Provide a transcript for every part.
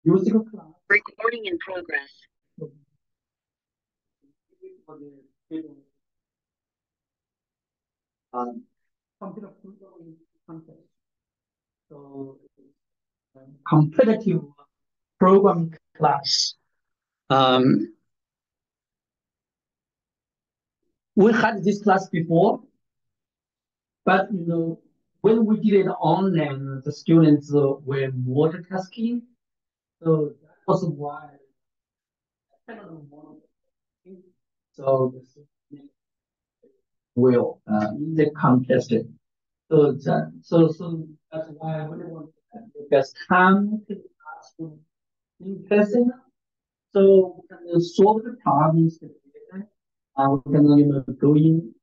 USACO class. Recording in progress. Computer programming contest. So, competitive programming class. We had this class before, but when we did it online, the students were multitasking. So that was why I don't know. So will the contest. So that's why I really want the best time to ask in person. So we can solve the problems together. We can go in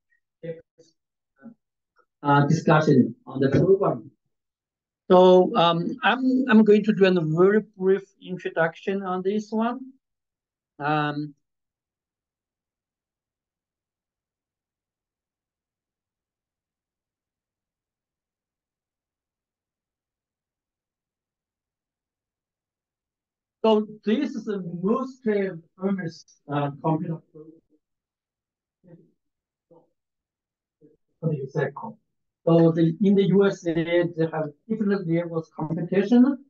discussion on the program. So I'm going to do a very brief introduction on this one. So this is the most famous computer program for the USACO. So in the USA, they have different levels of competition.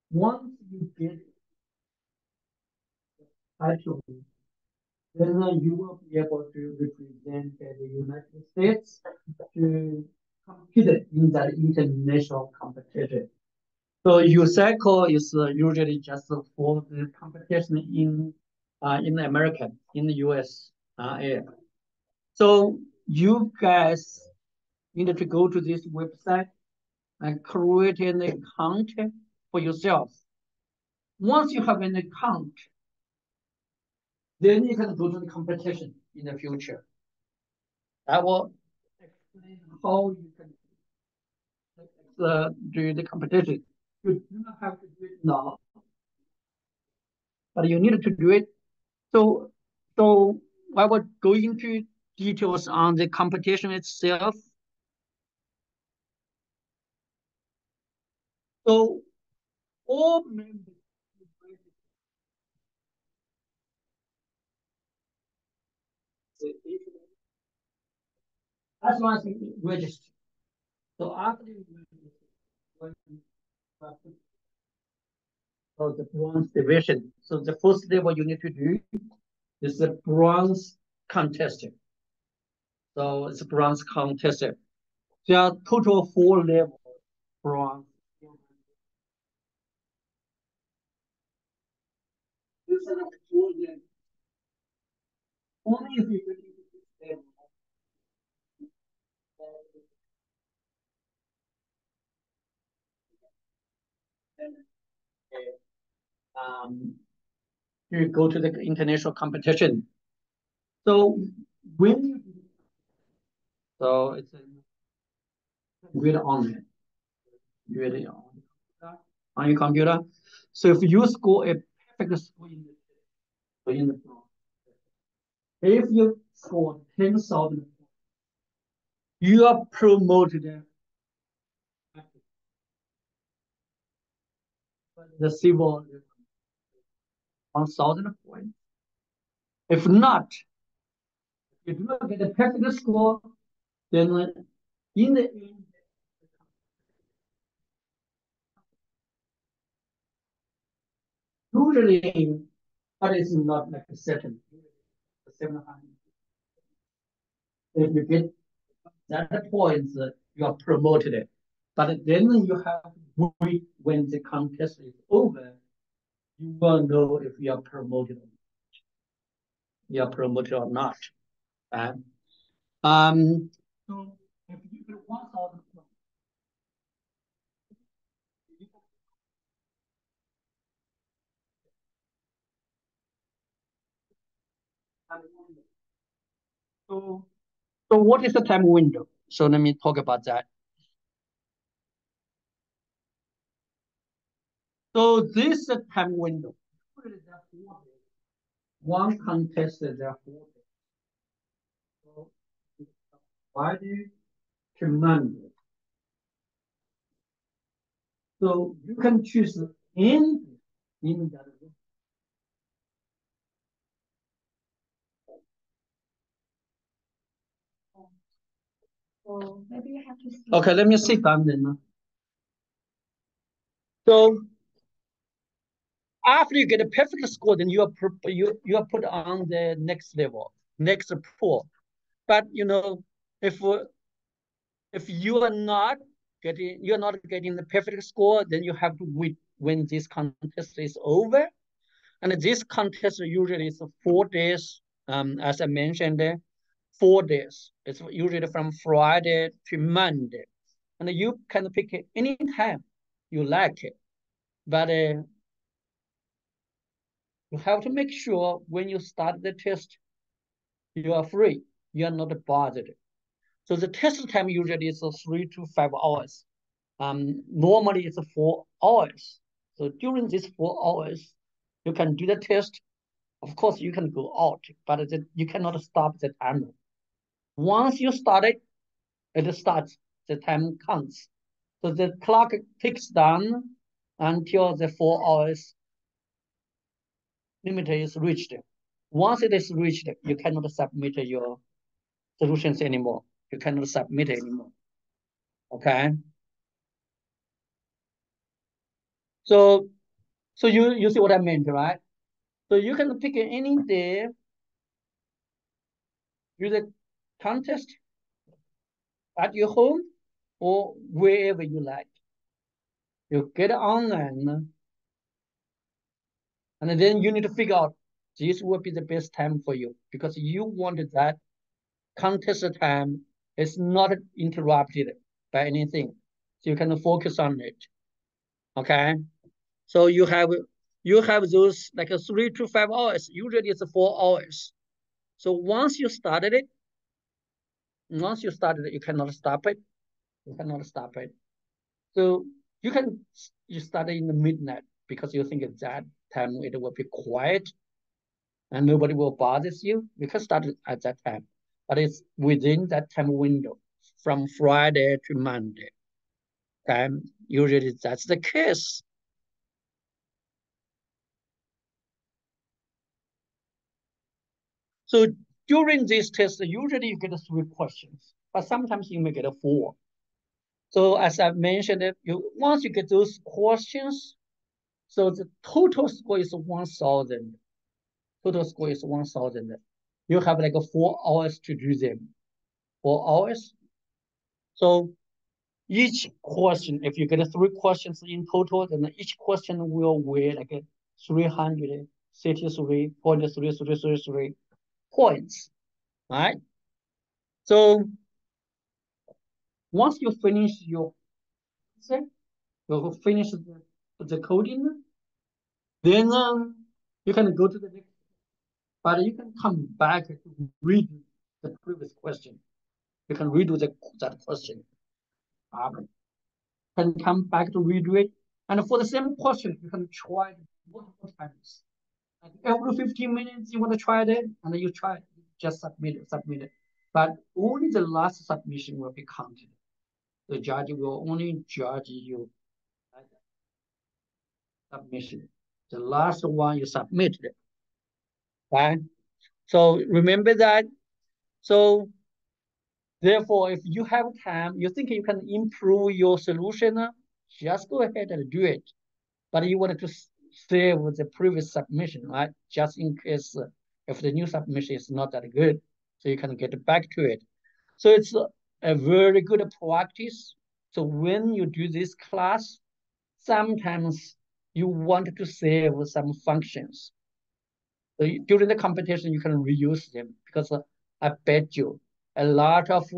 Once you get title, then you will be able to represent the United States to compete in that international competition. So USACO is usually just for the competition in America, in the US area. So you guys need to go to this website and create an account for yourself. Once you have an account, then you can go to the competition in the future. I will explain how you can do the competition. You do not have to do it now, but you need to do it. So I will go into details on the competition itself. So all members as long as you register. So after you register, so the bronze division. So the first level you need to do is the bronze contest. So it's a bronze contest. There are total 4 levels bronze. These are the 4 levels. Only if you get this level. You go to the international competition. So when you so it's really online, really on your computer. So if you score a perfect score in the if you score 10,000, you are promoted the civil 1,000 points. If not, if you do not get a perfect score, then in the end, usually, but it's not like a certain 700. If you get that points, you are promoted. But then you have to wait when the contest is over. You will know if you are promoted. You are promoted or not. So if you get 1,000 points, so what is the time window? So let me talk about that. So this is the time window. One contest there are 4 days. So Friday to Monday. So you can choose any in that. So maybe you have to see. Okay, let me sit down then. So after you get a perfect score, then you are put on the next level, next pool. But if you're not getting the perfect score, then you have to wait when this contest is over. And this contest usually is 4 days. As I mentioned, 4 days. It's usually from Friday to Monday, and you can pick it any time you like it. But you have to make sure when you start the test, you are free. You are not bothered. So the test time usually is 3 to 5 hours. Normally it's 4 hours. So during these 4 hours, you can do the test. Of course, you can go out, but you cannot stop the timer. Once you start it, it starts. The time counts. So the clock ticks down until the 4 hours limit is reached. Once it is reached, you cannot submit your solutions anymore. You cannot submit anymore. Okay. So you see what I meant, right? So you can pick any day, do the contest at your home or wherever you like. You get online, and then you need to figure out this will be the best time for you because you wanted that contest time is not interrupted by anything. So you can focus on it. Okay. So you have those like 3 to 5 hours. Usually it's 4 hours. So once you started it, you cannot stop it. You cannot stop it. So you start in the midnight because you think at that time it will be quiet and nobody will bother you. You can start at that time, but it's within that time window from Friday to Monday. Time usually that's the case. So during this test, usually you get 3 questions, but sometimes you may get 4. So as I mentioned, once you get those questions, so the total score is 1,000. Total score is 1,000. You have like 4 hours to do them. 4 hours. So each question, if you get 3 questions in total, then each question will weigh like 333.3333 points, right? So once you finish your answer, you finish the coding, then you can go to the next, but you can come back to read the previous question. You can redo that question. Can come back to redo it. And for the same question, you can try it multiple times. Like every 15 minutes, you want to try it, and you try it, just submit it. But only the last submission will be counted. The judge will only judge you submission. The last one you submitted, right? So remember that. So therefore, if you have time, you think you can improve your solution, just go ahead and do it. But you wanted to save the previous submission, right? Just in case if the new submission is not that good, so you can get back to it. So it's a very good practice. So when you do this class, sometimes you want to save some functions. So during the competition, you can reuse them because I bet you a lot of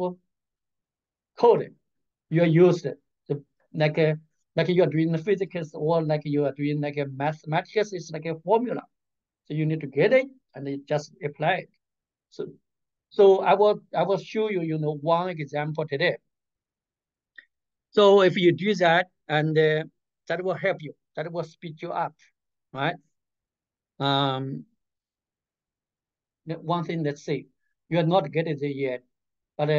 code you used so like a like you are doing the physics or like you are doing like a mathematics. It's like a formula. So you need to get it and it just apply it. So I will show you one example today. So if you do that and that will help you. That will speed you up, right? Um, one thing, let's say you are not getting there yet, but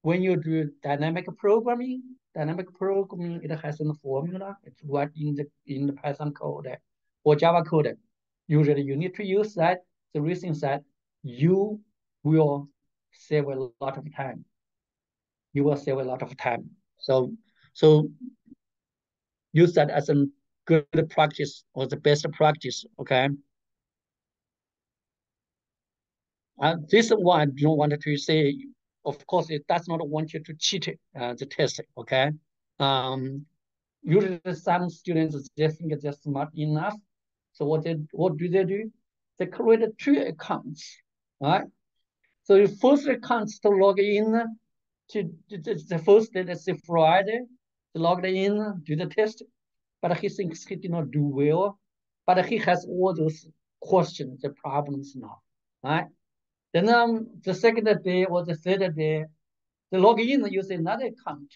when you do dynamic programming, it has a formula. It's right in the Python code. or Java code, usually you need to use that. The reason is that you will save a lot of time. You will save a lot of time. So use that as a good practice or the best practice. Okay. This one I don't want to say. Of course, it does not want you to cheat the test. Okay. Um, Usually some students they think they're smart enough. So what do they do? They create two accounts, right? So your first account to log in to the first day, let's say Friday, to log in, do the test, but he thinks he did not do well, but he has all those questions, the problems now, right? Then the second day or the third day, the log in use another account.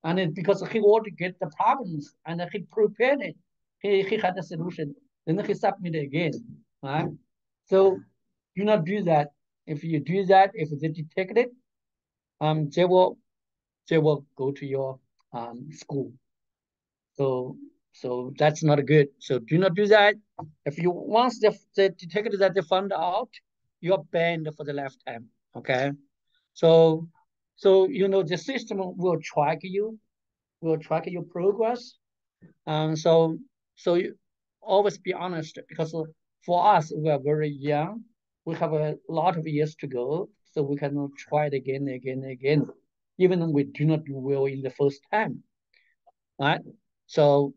And it, because he want to get the problems and he prepared it, he had a solution. Then he submitted again, right? So do not do that. If you do that, if they detect it, they will go to your school. So so that's not good. So do not do that. If you once they detected that they found out, you are banned for the lifetime. Okay. So so the system will track your progress. So so you always be honest because for us we are very young. We have a lot of years to go, so we can try it again, again, again, even though we do not do well in the first time, right? So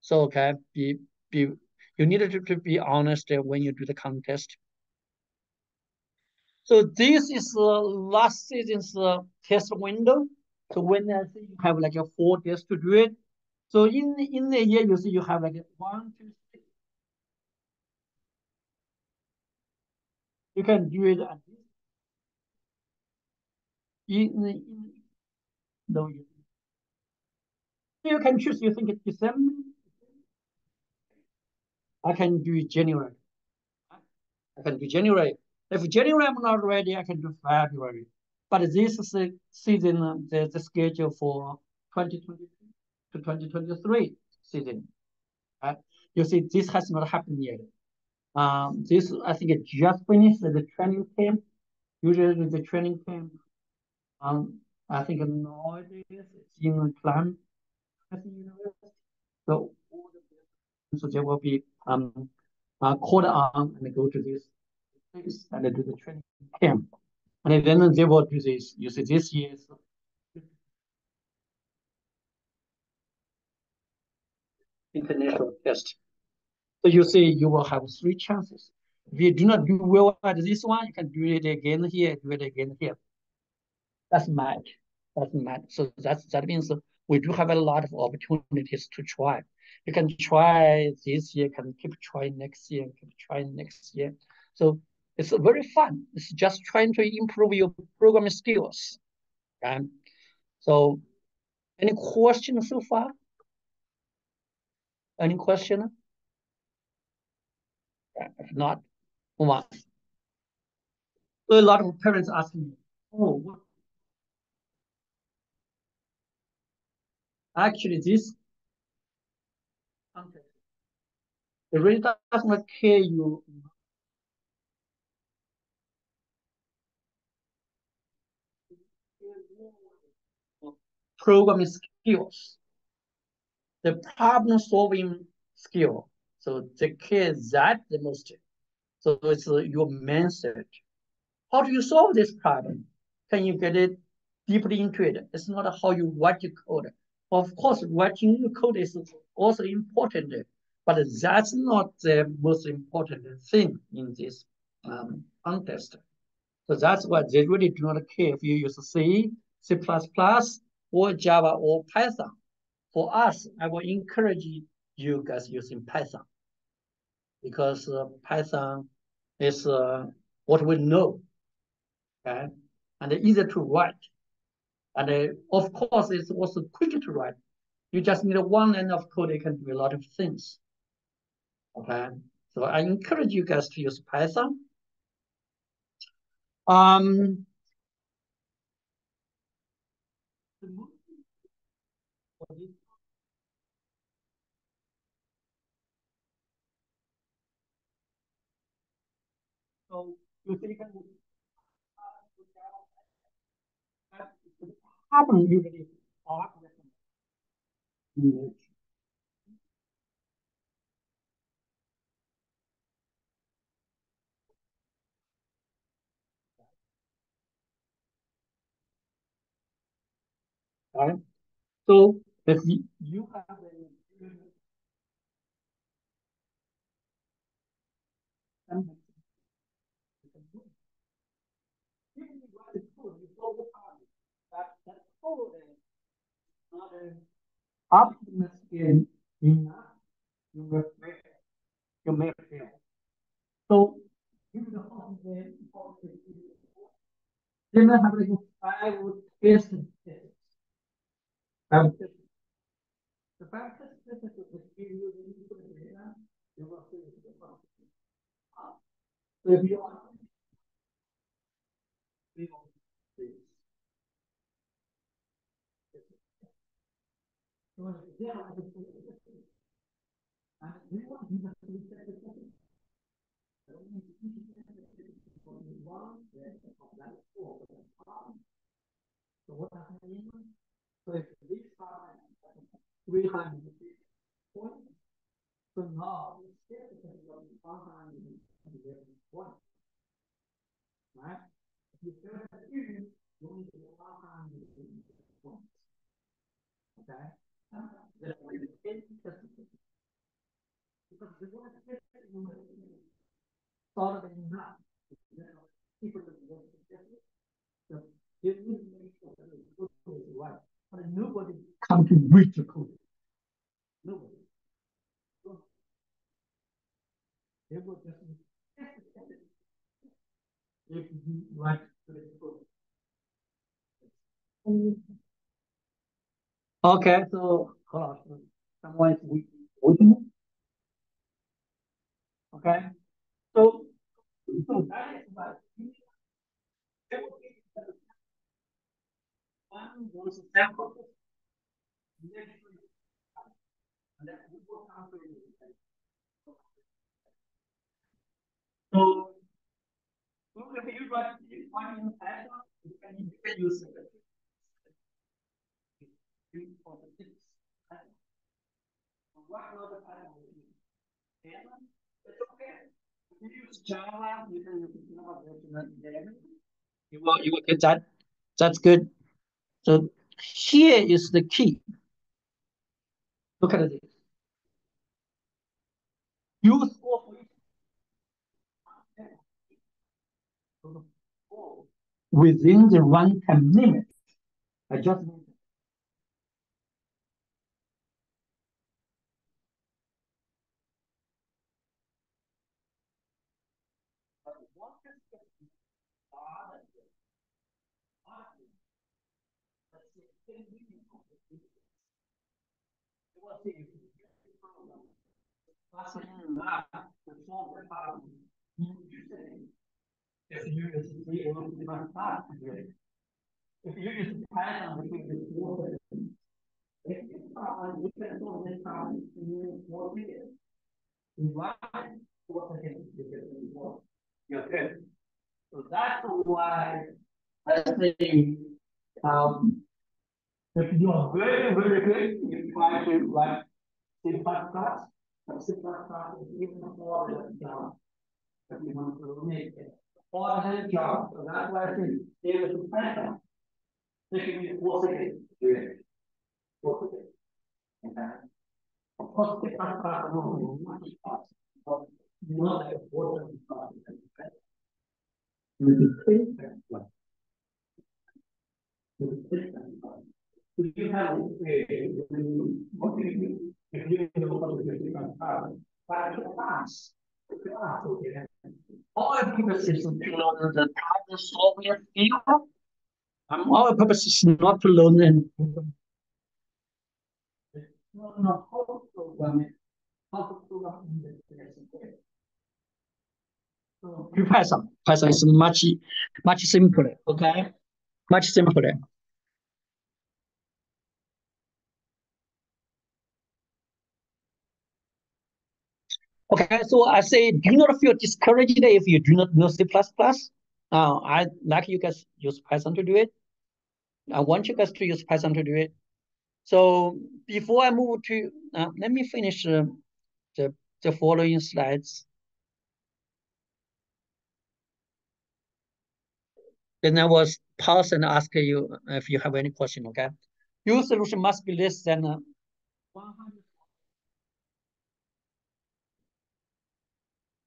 so okay, be you need to be honest when you do the contest. So this is last season's test window. So when I say you have like a 4 days to do it. So in the year you see you have like a 1, 2, 3. You can do it at this in no you can choose. You think it's December? I can do January. I can do January. If January I'm not ready, I can do February. But this is the season, the schedule for 2022 to 2023 season. Right? You see, this has not happened yet. This I think it just finished the training camp. Usually the training camp, I think nowadays it's in climate university. So all the so they will be called on and go to this place and do the training camp. And then they will do this. You see, this year's international test. So you see, you will have 3 chances. If you do not do well at this one, you can do it again here, do it again here. That's mad. That's mad. So that means we do have a lot of opportunities to try. You can try this year, can keep trying next year, keep trying next year. So it's very fun. It's just trying to improve your programming skills. And so any questions so far? Any question? If not, move on. So a lot of parents ask me, oh, actually this context, it really does not care you programming skills, the problem solving skill. So they care that the most. So it's your mindset. How do you solve this problem? Can you get it deeply into it? It's not how you write your code. Of course, writing your code is also important, but that's not the most important thing in this contest. So that's why they really do not care if you use C, C++, or Java or Python. For us, I will encourage you guys using Python because Python is what we know, okay? And easy to write. And of course, it's also quick to write. You just need one line of code, you can do a lot of things, okay? So I encourage you guys to use Python. Um, So you see, can happen usually off image, right? So if you have a something, even if you write the code, you follow the code. That code is not an optimus in enough, you will fail. You may fail. So if the whole thing, then I have like I would test this. I would test the fact that this is the video you put in data, you will see the problem. So if you want to be on this, so yeah, and we want to be the so what happened? So if this time 300 points, so now it's still 100 points, right? If you fill it in, you only get 100 points, okay? That's why the kid because the one that thought of it enough, people that so you need to make sure that the code is right. But nobody come to read the code. Nobody. So they will just if you write the code. Okay, so hold on. Someone is waiting. Okay, so that is what one was a sample. And then we will come to it. So if you write one in Python, you can use it for the six. What other Python will you use? It's okay. If you use Java, you can use Java version 11. You will get that. That's good. So here is the key. Look at this. Use score for each within the runtime limit. I just mentioned. But once it gets started, let's say 10 million of the people, it will say if you get the program, passing in math to solve the problem, you say, if you use the different path, if you use Python, you can use more. If you can solve this problem in more years. Why? What can you get more? You're good. So that's why let's say um, if you are very, very good, you try to write C++, but C++ is even more than Java if you want to make it. Or than Java. So that's why I think David is better. They can use 4 seconds to do it. 4 seconds. Okay. Of course, C++ is much faster, but not like a 4 second process. You can think that if you have what do you do? If you know what to do, but if you ask, okay, all the purpose is to learn the problem solving skill. Our purpose is not to learn and not how to program it, how to program in the so Python. Python is much simpler. Okay, much simpler. Okay, so I say do not feel discouraged if you do not know C++. I like you guys use Python to do it. I want you guys to use Python to do it. So before I move to, let me finish the, the following slides. Then I was pause and ask you if you have any question, okay? Your solution must be less than 100.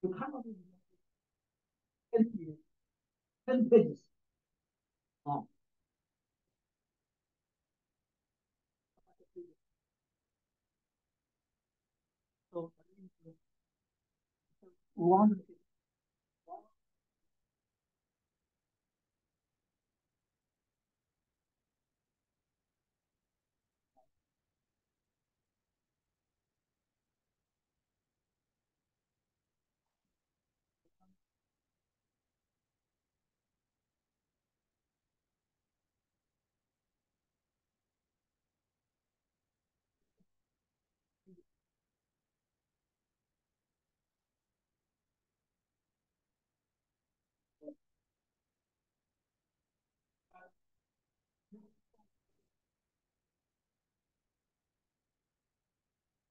You cannot be 10 pages. Oh, so 100.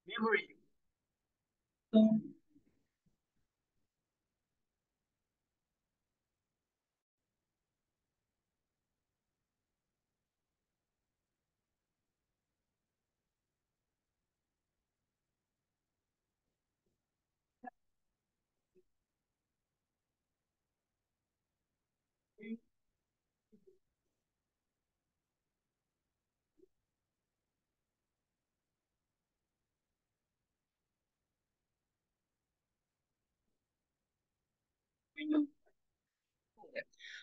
Memory. So,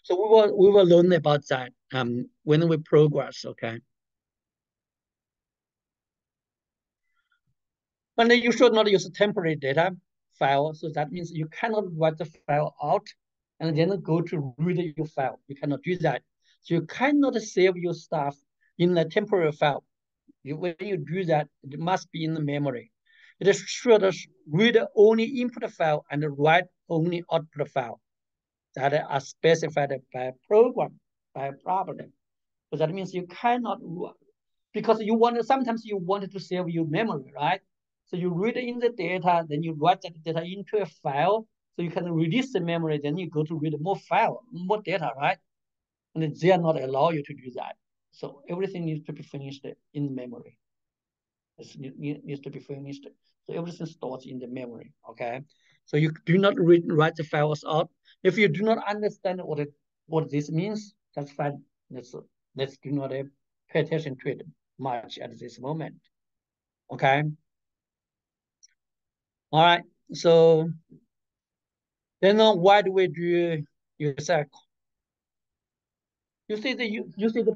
so we will learn about that when we progress, okay? But then you should not use a temporary data file. So that means you cannot write the file out and then go to read your file. You cannot do that. So you cannot save your stuff in a temporary file. When you do that, it must be in the memory. It should read only input file and write only output file that are specified by a program, by a problem. So that means you cannot, because you want to, sometimes you want to save your memory, right? So you read in the data, then you write that data into a file, so you can release the memory, then you go to read more file, more data, right? And they are not allow you to do that. So everything needs to be finished in memory. It needs to be finished. So everything stores in the memory, okay? So you do not write the files out. If you do not understand what this means, that's fine. Let's do not pay attention to it much at this moment, okay? All right. So then why do we do USAC? You see the people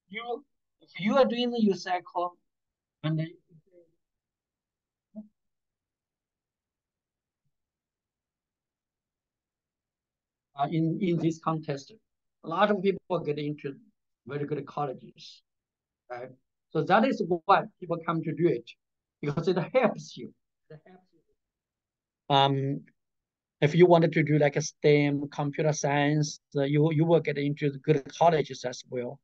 you you are doing the USAC and in this context, a lot of people get into very good colleges, right? So that is why people come to do it because it helps you. It helps you. If you wanted to do like a STEM, computer science, you will get into the good colleges as well.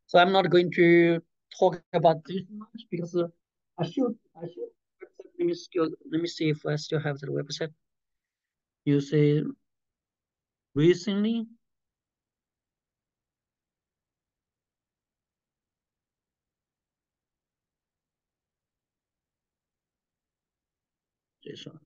So I'm not going to talk about this much because I should. Let me see if I still have the website. You say recently. This one.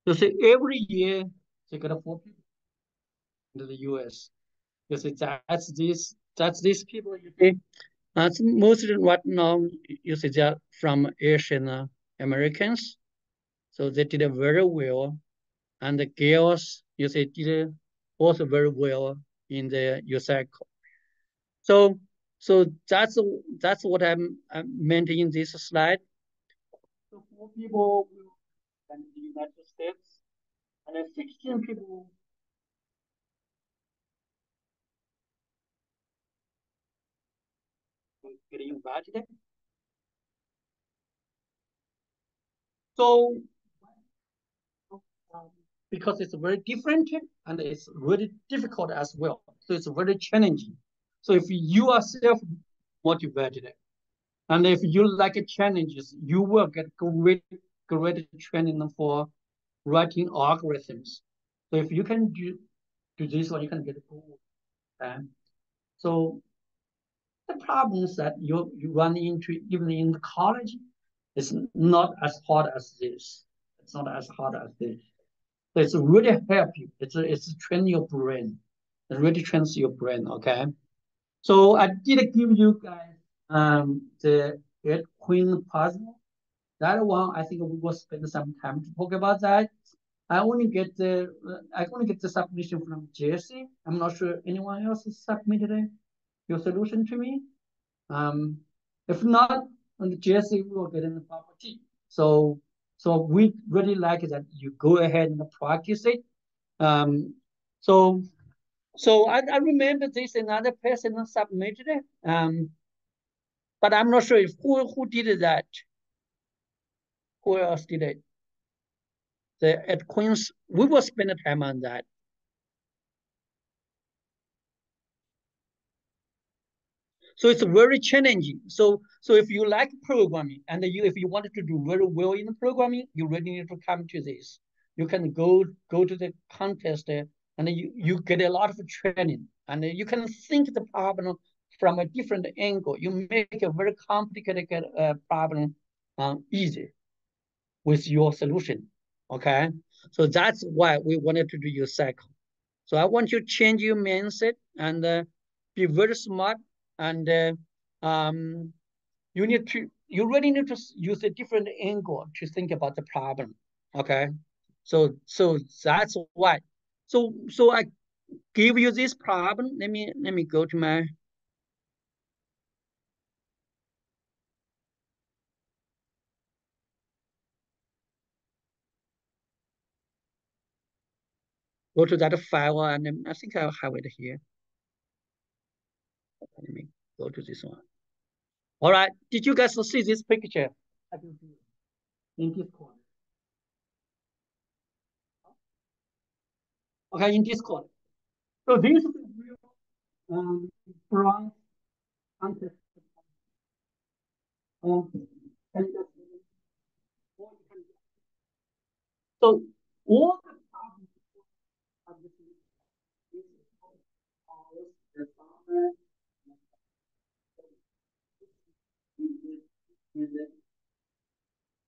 You see, every year they got 4 people in the U.S. You see, that's this. That's these people you see. It's mostly right now you see they're from Asian Americans, so they did very well, and the girls you see did also very well in the USACO. So that's what I meant in this slide. So 4 people in the United States, and then 16 people getting invited. So um, because it's very different and it's really difficult as well. So it's very challenging. So if you are self motivated and if you like challenges, you will get great training for writing algorithms. So if you can do this one, you can get gold. Um, so the problems that you run into even in the college is not as hard as this. It's not as hard as this. So it's really help you. It's train your brain. It really trains your brain. Okay. So I did give you guys the eight queen puzzle. That one I think we will spend some time to talk about that. I only get the submission from Jesse. I'm not sure anyone else has submitted your solution to me. Um, if not, and Jesse will get in the property. So we really like that you go ahead and practice it. Um, so I remember this another person submitted it. But I'm not sure if who did that. Who else did it? The at Queens, we will spend time on that. So it's very challenging. So if you like programming and if you wanted to do very well in programming, you really need to come to this. You can go to the contest and you get a lot of training and you can think the problem from a different angle. You make a very complicated problem easy with your solution. Okay, so that's why we wanted to do your cycle. So I want you to change your mindset and be very smart and you really need to use a different angle to think about the problem. Okay, so that's why. So I give you this problem. Let me go to my go to that file and I think I'll have it here. Let me go to this one. All right. Did you guys see this picture? In Discord. Okay, in Discord. So this is a real bronze contest. Um, and so all the problems of this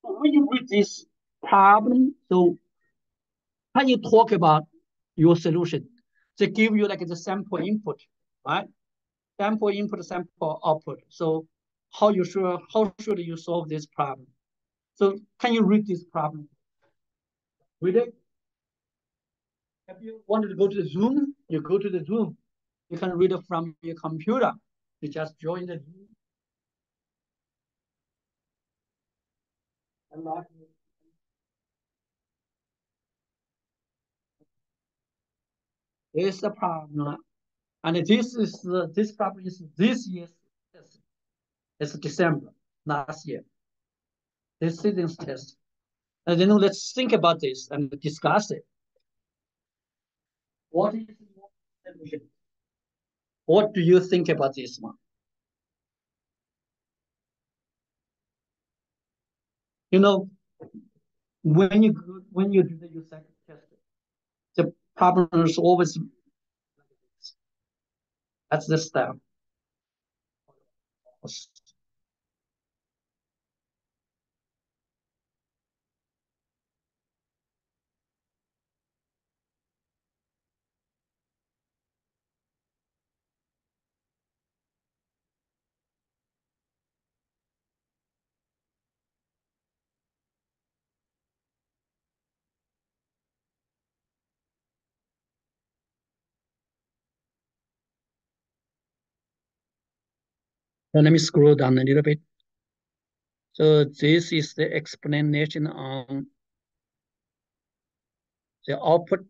so when you read this problem, so when you talk about your solution, they give you like the sample input, right? Sample input, sample output. So how should you solve this problem? So can you read this problem? Read it. If you wanted to go to the Zoom, you go to the Zoom. You can read it from your computer. You just join the Zoom. And here's the problem. And this problem is this year's test. It's December last year. This season's test. And then let's think about this and discuss it. What is your solution? What do you think about this one? You know, when you do the USAC test, the problem is always that's the step. So let me scroll down a little bit. So this is the explanation on the output.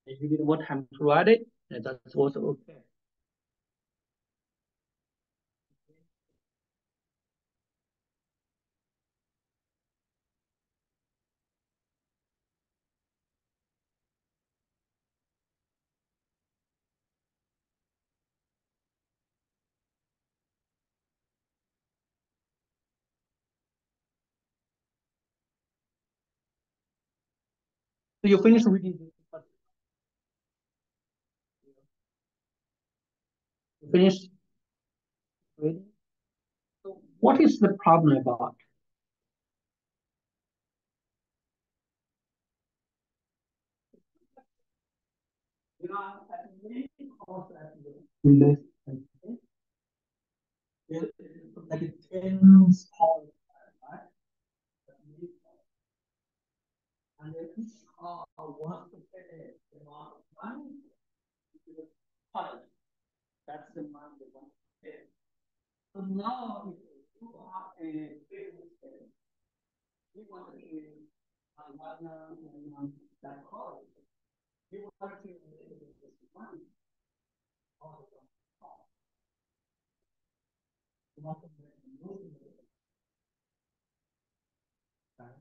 If you didn't want time to write it, that's also okay. So you finish reading this, you finish reading. So what is the problem about? You know, at many courses in this, like a 10 scholars, right? And then each scholar wants to pay the amount of money to the college. That's the money they want to pay. So now, if you are a business, you want to run that college, you want to make this money. You want to make the most of it. Right?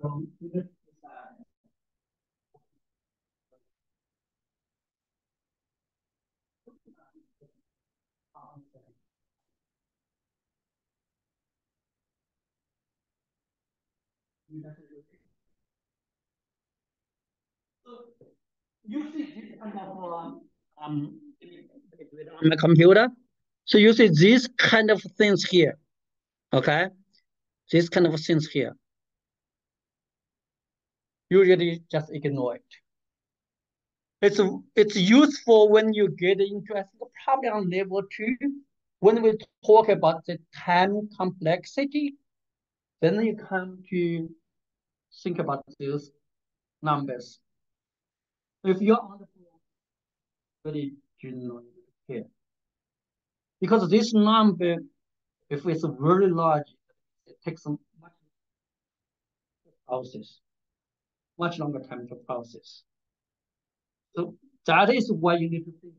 So you just decide. So you see this kind of um, on the computer. So you see these kind of things here. Okay, these kind of things here. Usually just ignore it. It's useful when you get into, I think, probably on level 2. When we talk about the time complexity, then you come to think about these numbers. If you're on the floor, really do not care. Because this number, if it's very large, it takes much process, much longer time to process. So that is why you need to think.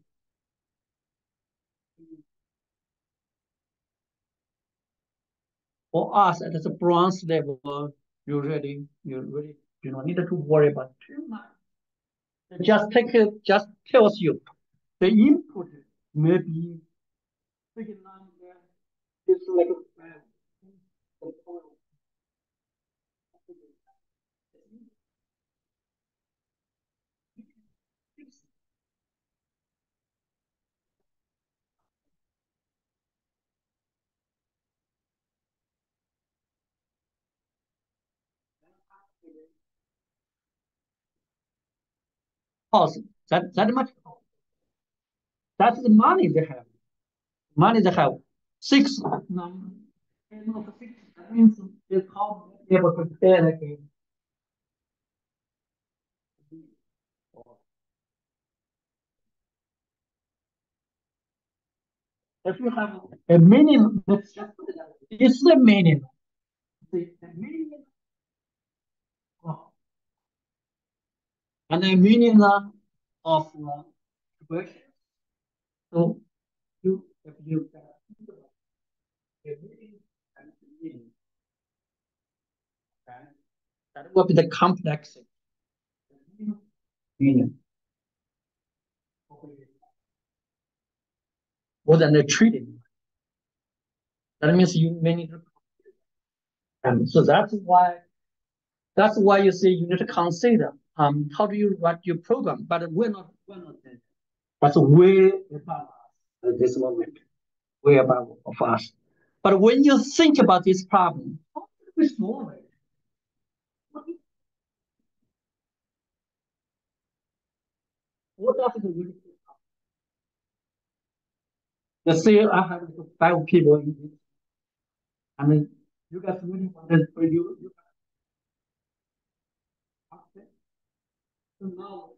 For us at the bronze level, you really do not need to worry about too much. Just tells you the input may be big number. It's like cost that much. That's the money they have. Money they have. Six. Six. That means they can't be able to pay again. If you have a minimum, let's just put it that way. It's the minimum. The minimum of, and the minimum of conversion. So if you a minimum and the minimum, okay, that will be the complexity. Minimum more than the treating. That means you may need to, and so that's why you say you need to consider how do you write your program, but we're not there. That's way above us at this moment, way above of us. But when you think about this problem, how do we solve it? What does it really? Let's say I have five people in this. I mean, you guys really wanted for you so now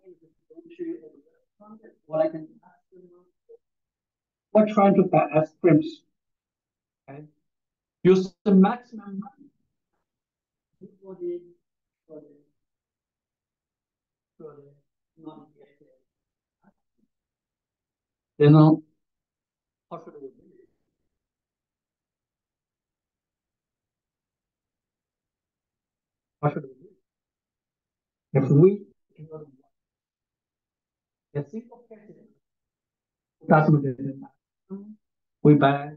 what I can ask them, we're trying to buy ice creams. Okay? Use the maximum money for for the for the non you know, how should we do it? How should we do it? If we cannot a single president doesn't get it, we buy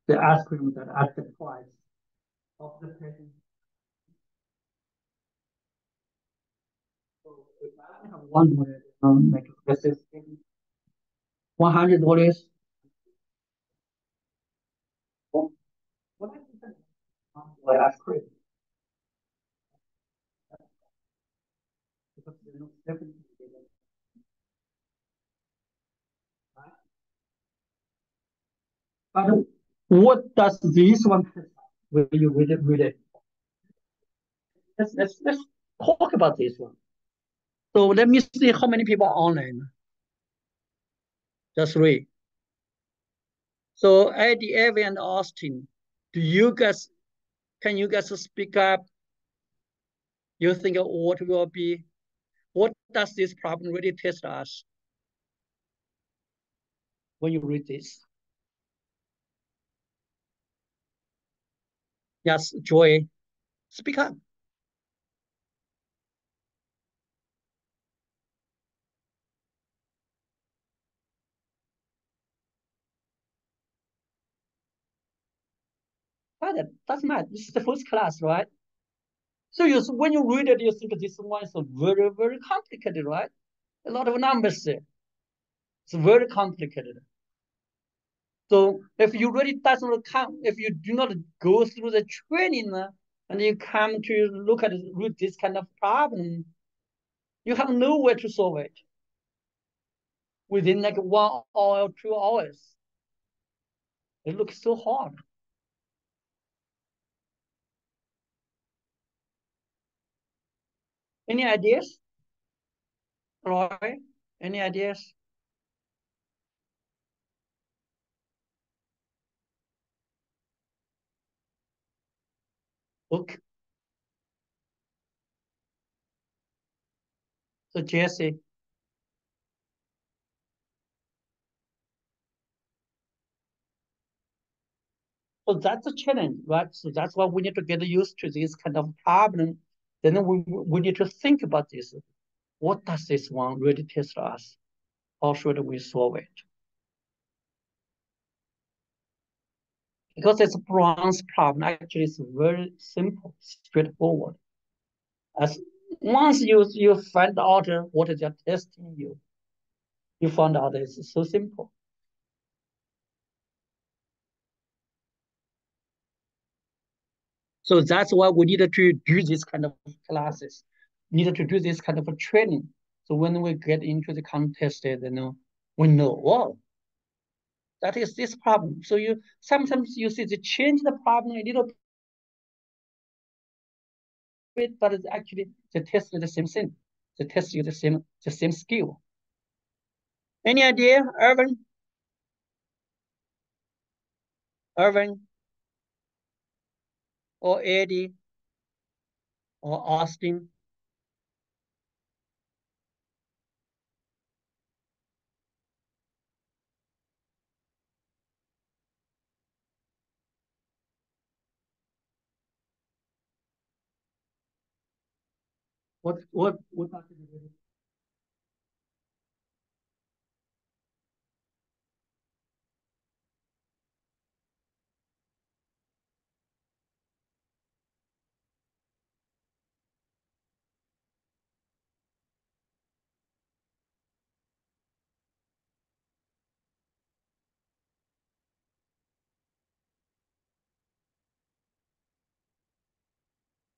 the ice cream that at the price of the president. So if I have $1, like let's say $100, what I can buy ice cream because there's no 70, right? But what does this one when you read it? Let's talk about this one. So let me see how many people are online. Just three. So Eddie, Evie, and Austin, do you guys can you guys speak up? You think what will be what does this problem really test us when you read this? Yes, Joy, speak up. But that doesn't matter. This is the first class, right? So when you read it, you think this one is very, very complicated, right? A lot of numbers there. It's very complicated. So if you really doesn't come, if you do not go through the training and you come to look at read this kind of problem, you have no way to solve it within like 1 hour or 2 hours. It looks so hard. Any ideas, Roy? Any ideas? Okay. So Jesse, so that's a challenge, right? So that's why we need to get used to this kind of problem. Then we need to think about this. What does this one really test us? How should we solve it? Because it's a bronze problem. Actually, it's very simple, straightforward. As once you find out what they're testing you, you find out it's so simple. So that's why we need to do this kind of classes, need to do this kind of training. So when we get into the contest, we know, oh, that is this problem. So you sometimes you see they change the problem a little bit, but it's actually they test the same thing. They test you the same skill. Any idea, Irvin? Irvin or Eddie or Austin? What are you doing?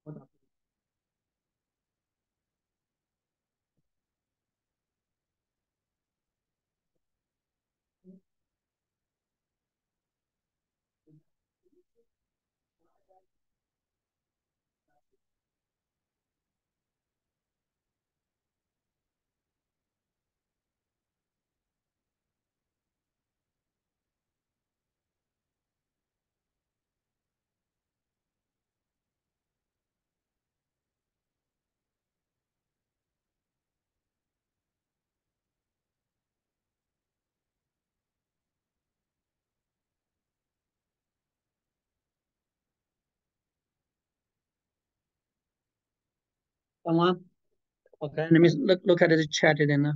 What are someone? Okay, let me look at the chat then.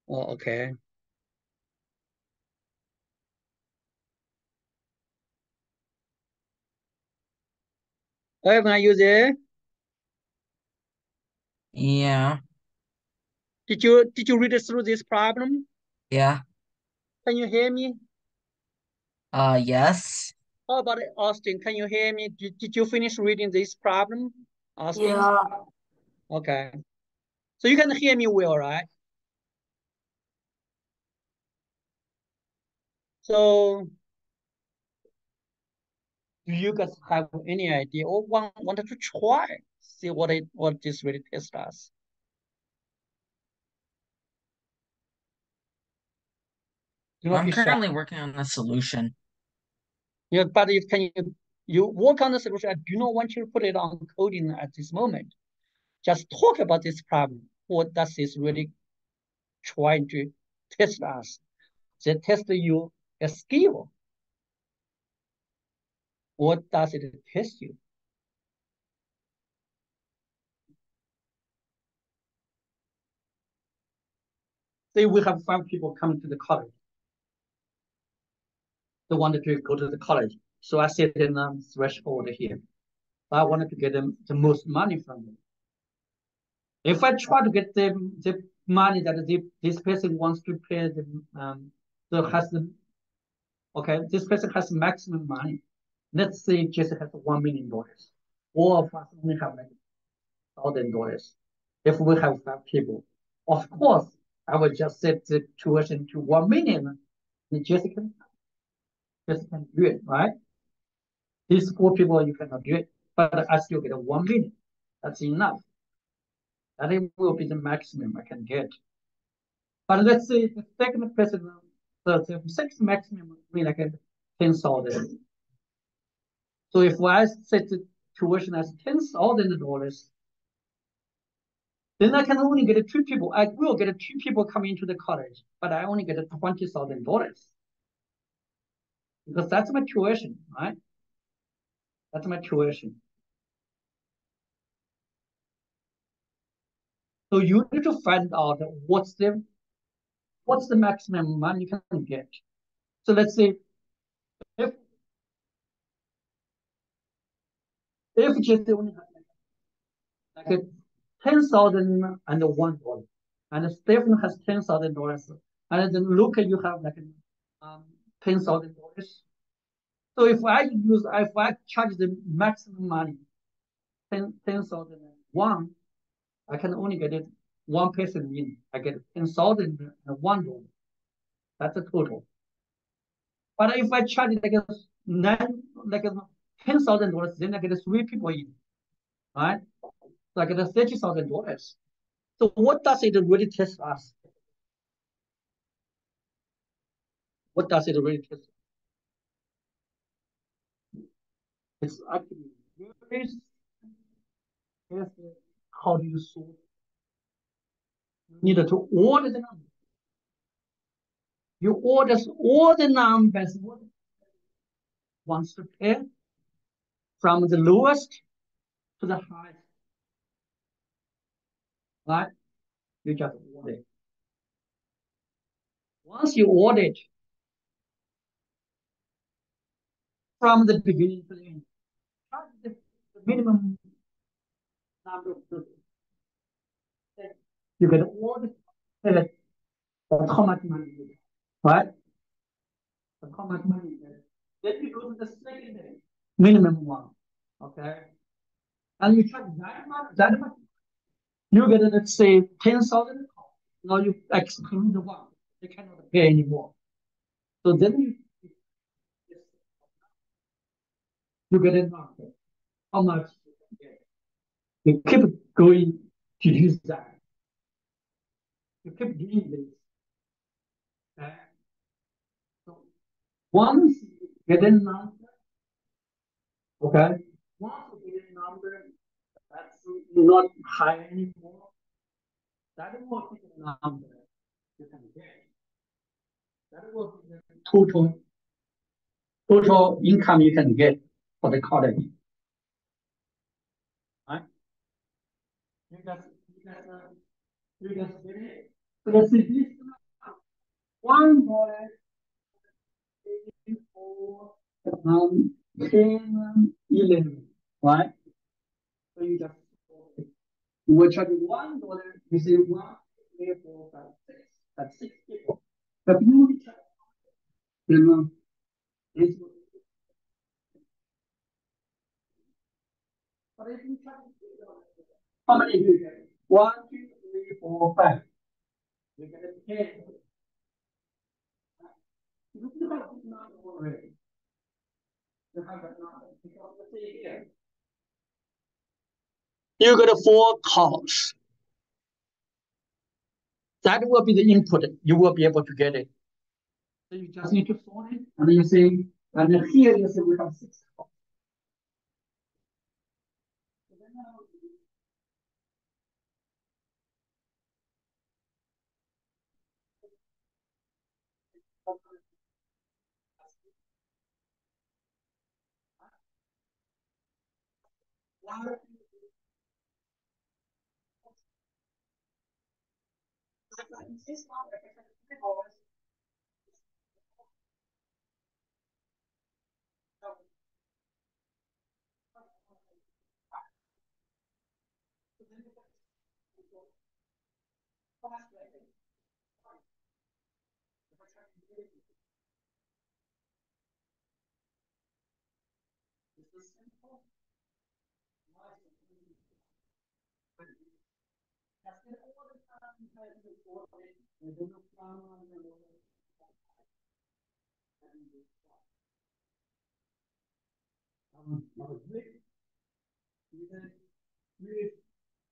Oh, okay. Irvin, are you there? Yeah, Did you read through this problem? yeah, Can you hear me? yes. How about Austin? Can you hear me? Did you finish reading this problem, Austin? Yeah. Okay. So you can hear me well, right? So do you guys have any idea or wanted to try? See what this really test us? Do not I'm be shy. currently working on the solution. But if can you work on the solution? I do not want you to put it on coding at this moment. Just talk about this problem. What does this really trying to test us? They test you a skill. What does it test you? Say we have 5 people coming to the college. They wanted to go to the college. So I set in threshold here. I wanted to get them the most money from them. If I try to get them the money that this person wants to pay, has the okay, this person has maximum money. Let's say Jesse has $1 million. All of us only have like $1,000. If we have 5 people, of course, I will just set the tuition to 1 million. And Jessica can do it, right? These 4 people you cannot do it, but I still get a 1 million. That's enough. That will be the maximum I can get. But let's say the second person, the sixth maximum will be like a 10,000. So if I set the tuition as $10,000, then I can only get 2 people. I will get 2 people coming into the college, but I only get $20,000 because that's my tuition, right? That's my tuition. So you need to find out what's the maximum money you can get. So let's say if if just only has like a $10,001, and Stephen has $10,000, and then look, you have like um, $10,000. So if I charge the maximum money, 10,001, I can only get it one person in. I get $10,001. That's the total. But if I charge like a like a $10,000, then I get three people in, right? So I get $30,000. So what does it really test us? What does it really test? It's actually very test how do you solve. You need to order the numbers. You order all the numbers wants to pay from the lowest to the highest, right? You just order it. Once you order it from the beginning to the end, the minimum number of people. You get all the select how much money you get, right? How much money you get. Then you go to the second day, minimum one, okay? And you charge that much. You get, let's say, 10,000. Now you exclude the one. They cannot pay anymore. So then you get a number. How much you can get. You keep going to use that. You keep doing this. Okay? So once you get a number, okay? Once you get a number that's not high anymore, that will be the number you can get. That will be the total income you can get for the college. Right? You just get it. So let's see this $1 for 10, 11, right? So you just you will charge $1. You say 1, 3, 4, 5, 6. That's 6 people. But you will charge them. This, but if you charge how many do you get? 1, 2, 3, 4, 5. You get a 10. You have this number already. You have that number because let's say here. You get 4 calls. That will be the input. You will be able to get it. So you just need to sort it, and then you say, and then here you say we have 6 calls. So then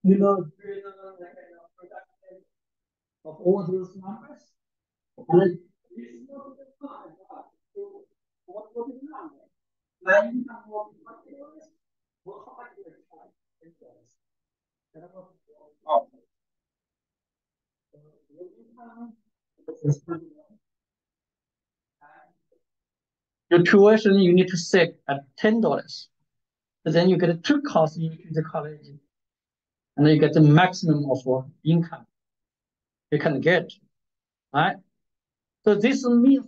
you know, of all those numbers, and then this is what the five are. So what will be the number? Nine income will be $20. Well, how much do you charge? $10. Oh, your tuition you need to set at $10. But then you get 2 courses into the college, and then you get the maximum of income you can get, right? So this means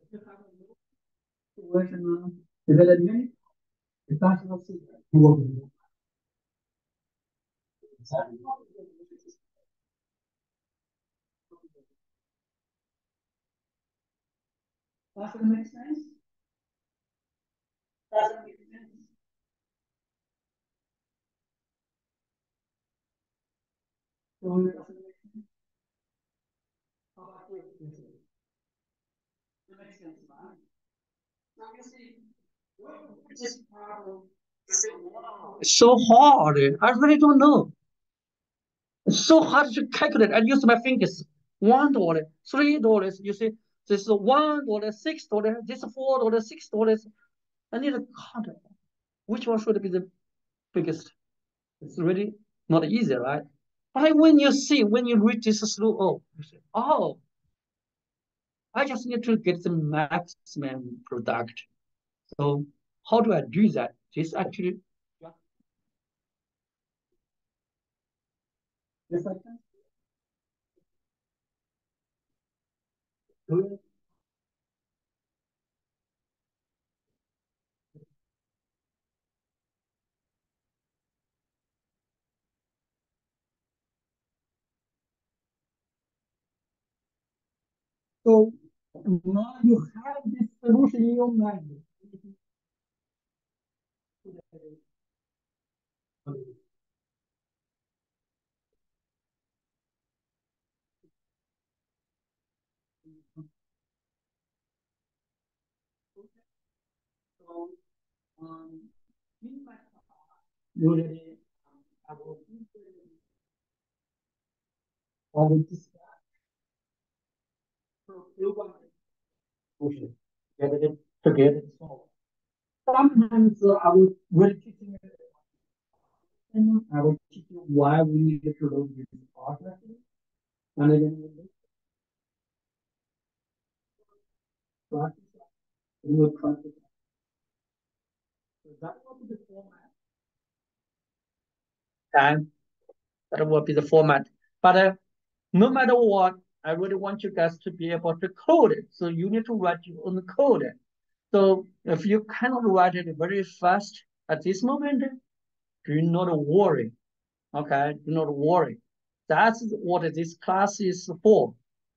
if you have a low tuition, you get a minute, it's not going to see you will be. Does it make sense? Does it make sense? So it doesn't make sense. How about you? It makes sense, right? So you see, this problem is wow, it's so hard. I really don't know. It's so hard to calculate. I use my fingers. $1, $3. You see, this is $1, $6. This is $4, $6. I need to count which one should be the biggest. It's really not easy, right? But when you see, when you read this through, oh, you say, oh, I just need to get the maximum product. So how do I do that? This actually, yeah, yes, I can do it. So now you have this solution in your mind. So, um, in my usually, I will discuss program solution, get it together solved. Sometimes I will really teaching it, and I will teach you why we need to do this process, and then practice, we will practice. So that will be the format. And that will be the format. But no matter what, I really want you guys to be able to code it. So you need to write your own code. So if you cannot write it very fast at this moment, do not worry. Okay, do not worry. That's what this class is for.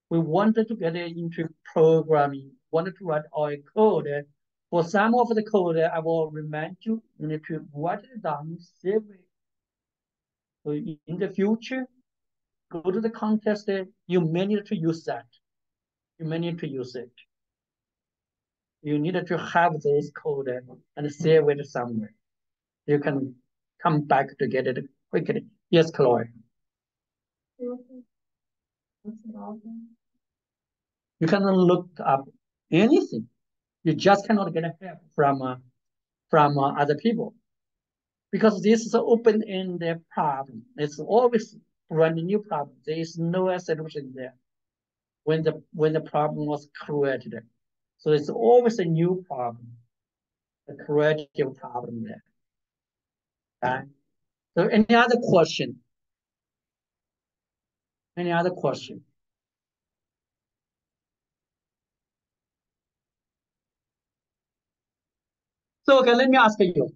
We wanted to get into programming, wanted to write our code. For some of the code, I will remind you, you need to write it down, save it. So in the future, go to the contest, you may need to use that. You may need to use it. You need to have those code and save it somewhere. You can come back to get it quickly. Yes, Chloe. You cannot look up anything. You just cannot get help from other people because this is an open-ended problem. It's always brand new problem. There is no solution there when the problem was created. So it's always a new problem, a creative problem there. Okay? So any other question? Any other question? So okay, let me ask you.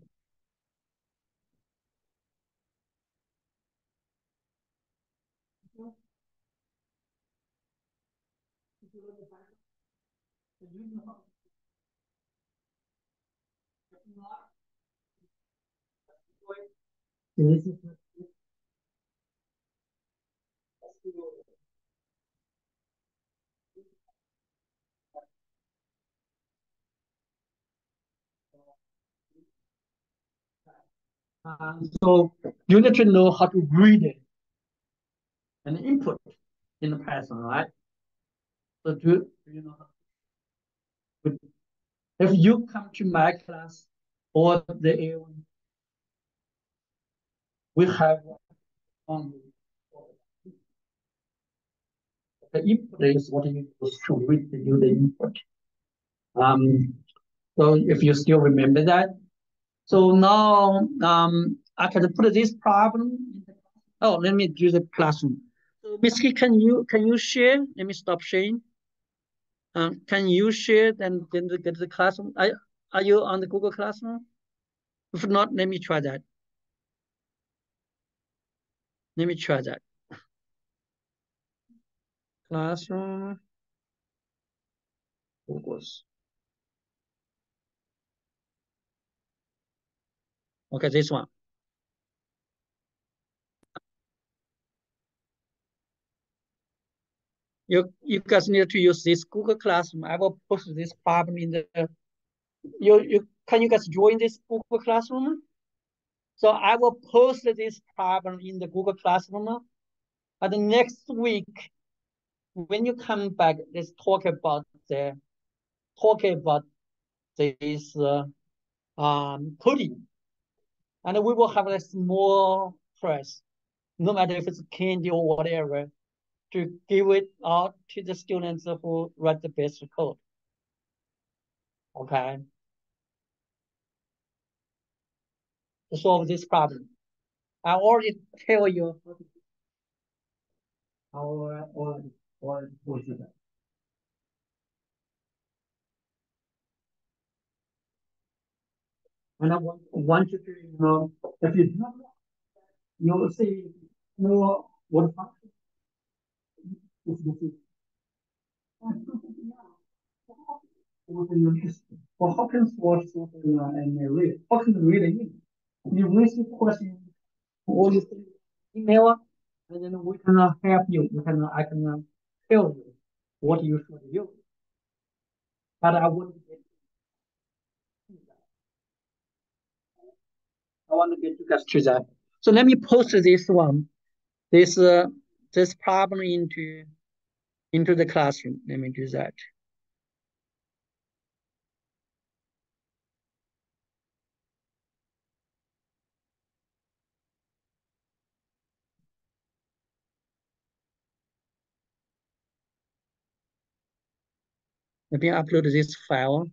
So you need to know how to read it and input in the Python, right? So do you know how to, if you come to my class or the A1, we have only the input is what you use to read the input. Um, so if you still remember that, so now I can put this problem. Oh, let me do the classroom. So basically, can you share? Let me stop sharing. Can you share then get the classroom? Are you on the Google Classroom? If not, let me try that. Let me try that. Classroom. Google. Okay, this one. You guys need to use this Google Classroom. I will post this problem in the you can you guys join this Google Classroom? So I will post this problem in the Google Classroom. And the next week, when you come back, let's talk about this coding, and we will have a small prize, no matter if it's candy or whatever, to give it out to the students who write the best code. Okay, to solve this problem. I already tell you or push it. And I want you to if you do not know, you will see know what function is this. Within the list. For Hawkins was and read. Hawkins read it. You receive question or you send email, and then we can help you. I can tell you what you should use. But I want to get you guys to that. So let me post this one, this this problem into the classroom. Let me do that. Let me upload this file.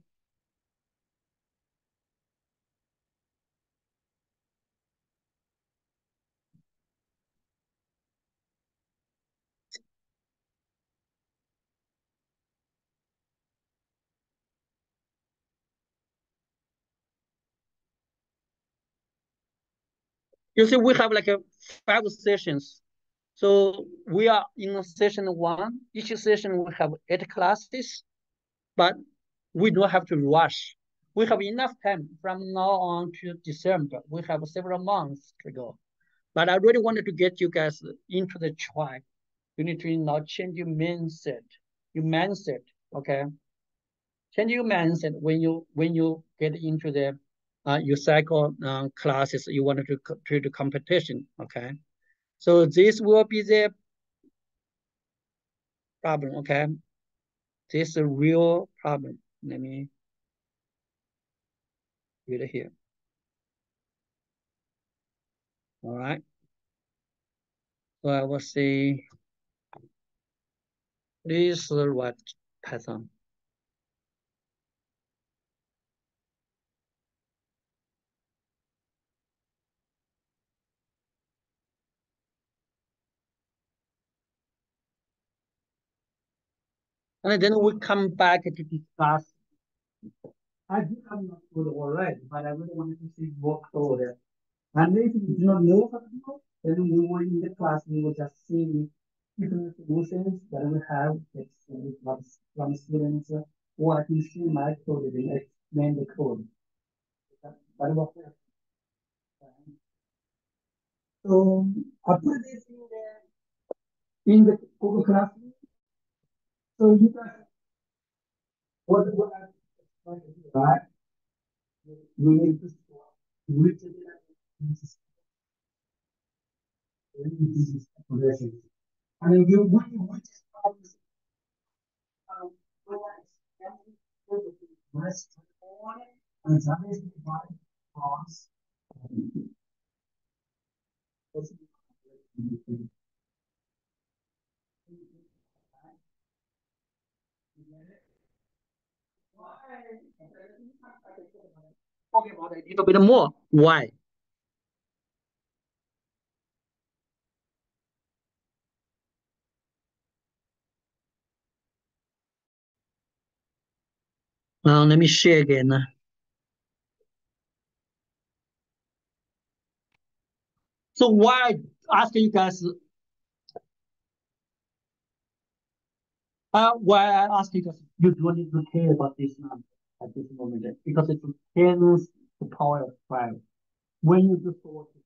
You see, we have like 5 sessions. So we are in session 1. Each session we have 8 classes, but we don't have to rush. We have enough time from now on to December. We have several months to go. But I really wanted to get you guys into the track. You need to now change your mindset. Okay? Change your mindset when you get into the USACO classes. You wanted to the competition. Okay? So this will be the problem. Okay? This is a real problem. Let me read it here. All right. So I will say this is what Python. And then we come back to discuss. I do have not code already, but I really wanted to see what code. And if you do not know how to do, then we will in the class, we will just see different solutions that we have from students, or I can see my code and explain the code. But what so I put this in the Google Classroom. So you guys, what I'm trying to do, right? We need to store which is these calculations. And you which is problems rest and that is divided across talking about a little bit more. Why? Let me share again. So why asking you guys why I ask you guys you don't need to care about this number at this moment because it tends the power of 5. when you do sorting.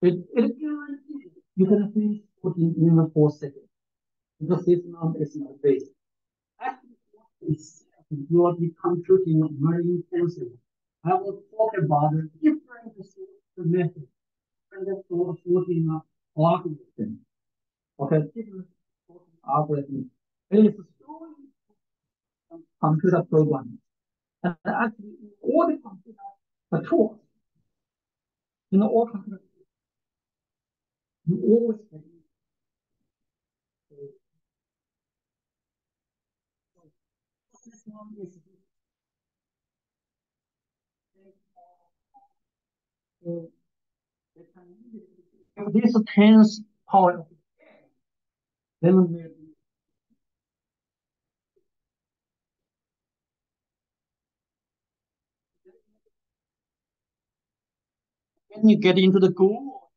It guarantees you can finish sorting in the 4 seconds because this number is not base. Actually, it's you will be computing very intensively. I will talk about different sorting methods, different sorting algorithms. Okay, different sorting algorithms. It is so computer programming. And actually, in all the computer tools, in all computer, you always can use this one is if this tens power, then maybe when you get into the Google,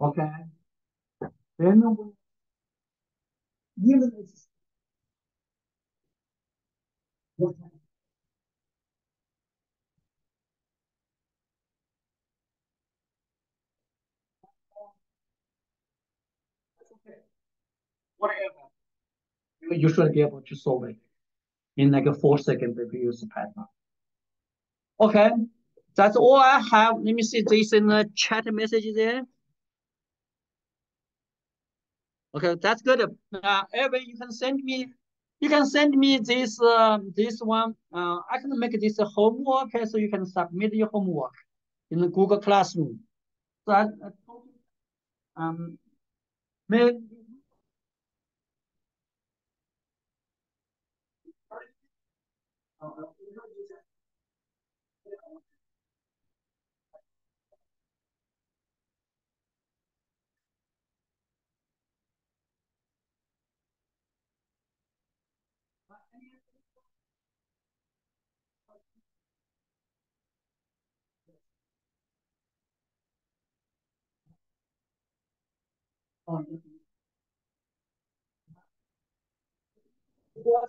okay, then even it's whatever, you should be able to solve it in like a 4 second if you use the pattern. Okay, that's all I have. Let me see this in the chat message there. Okay, that's good. Evan, you can send me this one. I can make this homework, so you can submit your homework in the Google Classroom. So I told you, maybe, uh, uh,